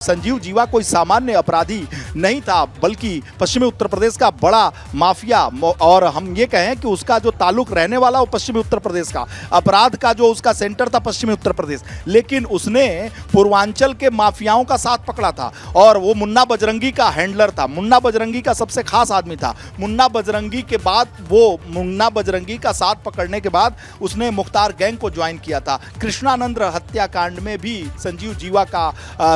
संजीव जीवा कोई सामान्य अपराधी नहीं था, बल्कि पश्चिमी उत्तर प्रदेश का बड़ा माफिया, और हम ये कहें कि उसका जो ताल्लुक रहने वाला वो पश्चिमी उत्तर प्रदेश का, अपराध का जो उसका सेंटर था पश्चिमी उत्तर प्रदेश, लेकिन उसने पूर्वांचल के माफियाओं का साथ पकड़ा था और वो मुन्ना बजरंगी का हैंडलर था, मुन्ना बजरंगी का सबसे खास आदमी था। मुन्ना बजरंगी के बाद मुन्ना बजरंगी का साथ पकड़ने के बाद उसने मुख्तार गैंग को ज्वाइन किया था। कृष्णानंद हत्याकांड में भी संजीव जीवा का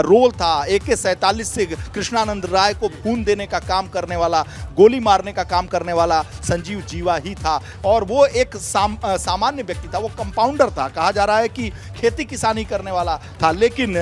रोल था। AK-47 से कृष्णानंद राय को खून देने का काम करने वाला, गोली मारने का काम करने वाला संजीव जीवा ही था और वो एक सामान्य व्यक्ति था, वो कंपाउंडर था। कहा जा रहा है कि खेती किसानी करने वाला था, लेकिन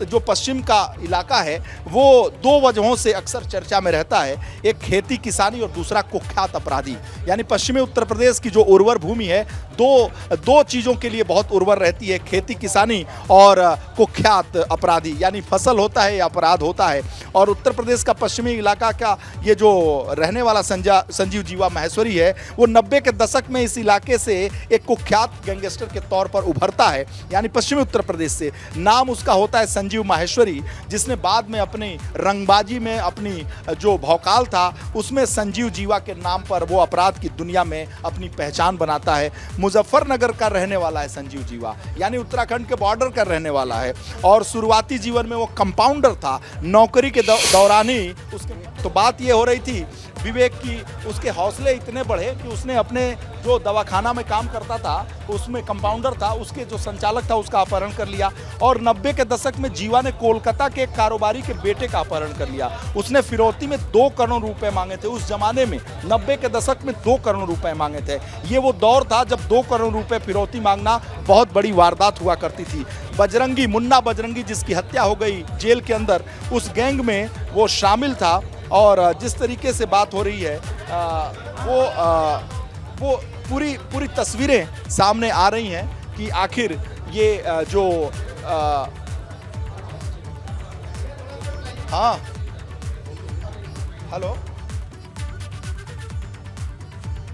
जो पश्चिम का इलाका है वो दो वजहों से अक्सर चर्चा में रहता है, एक खेती किसानी और दूसरा कुख्यात अपराधी। यानी पश्चिमी उत्तर प्रदेश की जो उर्वर भूमि है दो चीज़ों के लिए बहुत उर्वर रहती है, खेती किसानी और कुख्यात अपराधी, यानी फसल होता है या अपराध होता है। और उत्तर प्रदेश का पश्चिमी इलाका का ये जो रहने वाला संजीव जीवा माहेश्वरी है, वो 90 के दशक में इस इलाके से एक कुख्यात गैंगस्टर के तौर पर उभरता है, यानी पश्चिमी उत्तर प्रदेश से। नाम उसका होता है संजीव माहेश्वरी, जिसने बाद में अपनी रंगबाजी में अपनी जो भौकाल था उसमें संजीव जीवा के नाम पर वो अपराध की दुनिया में अपनी पहचान बनाता है। मुजफ्फरनगर का रहने वाला है संजीव जीवा, यानी उत्तराखंड के बॉर्डर का रहने वाला है और शुरुआती जीवन में वो कंपाउंडर था। नौकरी के दौरान ही उसके तो बात ये हो रही थी विवेक की, उसके हौसले इतने बढ़े कि उसने अपने जो दवाखाना में काम करता था उसमें कंपाउंडर था, उसके जो संचालक था उसका अपहरण कर लिया और 90 के दशक में जीवा ने कोलकाता के एक कारोबारी के बेटे का अपहरण कर लिया। उसने फिरौती में 2 करोड़ रुपए मांगे थे। उस जमाने में 90 के दशक में 2 करोड़ रुपए मांगे थे। ये वो दौर था जब 2 करोड़ रुपए फिरौती मांगना बहुत बड़ी वारदात हुआ करती थी। बजरंगी, मुन्ना बजरंगी, जिसकी हत्या हो गई जेल के अंदर, उस गैंग में वो शामिल था और जिस तरीके से बात हो रही है वो पूरी तस्वीरें सामने आ रही हैं कि आखिर ये जो हाँ हेलो।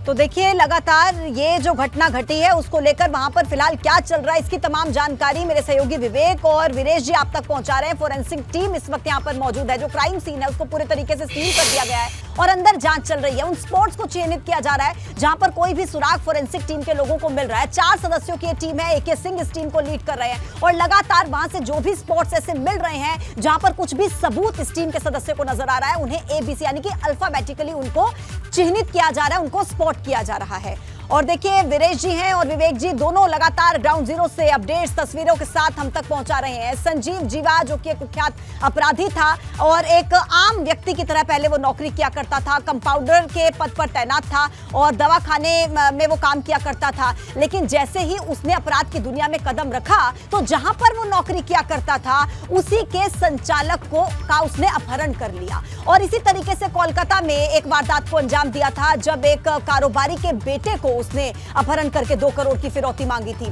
तो देखिए, लगातार ये जो घटना घटी है उसको लेकर वहां पर फिलहाल क्या चल रहा है, इसकी तमाम जानकारी मेरे सहयोगी विवेक और वीरेश जी आप तक पहुंचा रहे हैं। फोरेंसिक टीम इस वक्त यहां पर मौजूद है। जो क्राइम सीन है उसको पूरे तरीके से सील कर दिया गया है और अंदर जांच चल रही है। उन स्पॉट्स को चिन्हित किया जा रहा है जहां पर कोई भी सुराग फोरेंसिक टीम के लोगों को मिल रहा है। 4 सदस्यों की टीम है, AK सिंह इस टीम को लीड कर रहे हैं और लगातार वहां से जो भी स्पॉट्स ऐसे मिल रहे हैं जहां पर कुछ भी सबूत इस टीम के सदस्य को नजर आ रहा है, उन्हें ABC यानी कि अल्फाबेटिकली उनको चिन्हित किया जा रहा है, उनको स्पॉट किया जा रहा है। और देखिए, वीरेश जी हैं और विवेक जी दोनों लगातार ग्राउंड जीरो से अपडेट्स तस्वीरों के साथ हम तक पहुंचा रहे हैं। संजीव जीवा जो कि एक कुख्यात अपराधी था और एक आम व्यक्ति की तरह पहले वो नौकरी किया करता था, कंपाउंडर के पद पर तैनात था और दवाखाने में वो काम किया करता था। लेकिन जैसे ही उसने अपराध की दुनिया में कदम रखा तो जहां पर वो नौकरी किया करता था उसी के संचालक का उसने अपहरण कर लिया और इसी तरीके से कोलकाता में एक वारदात को अंजाम दिया था जब एक कारोबारी के बेटे को उसने अपहरण करके 2 करोड़ की फिरौती मांगी थी।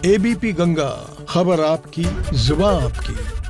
ABP गंगा, खबर आपकी, जुबान आपकी।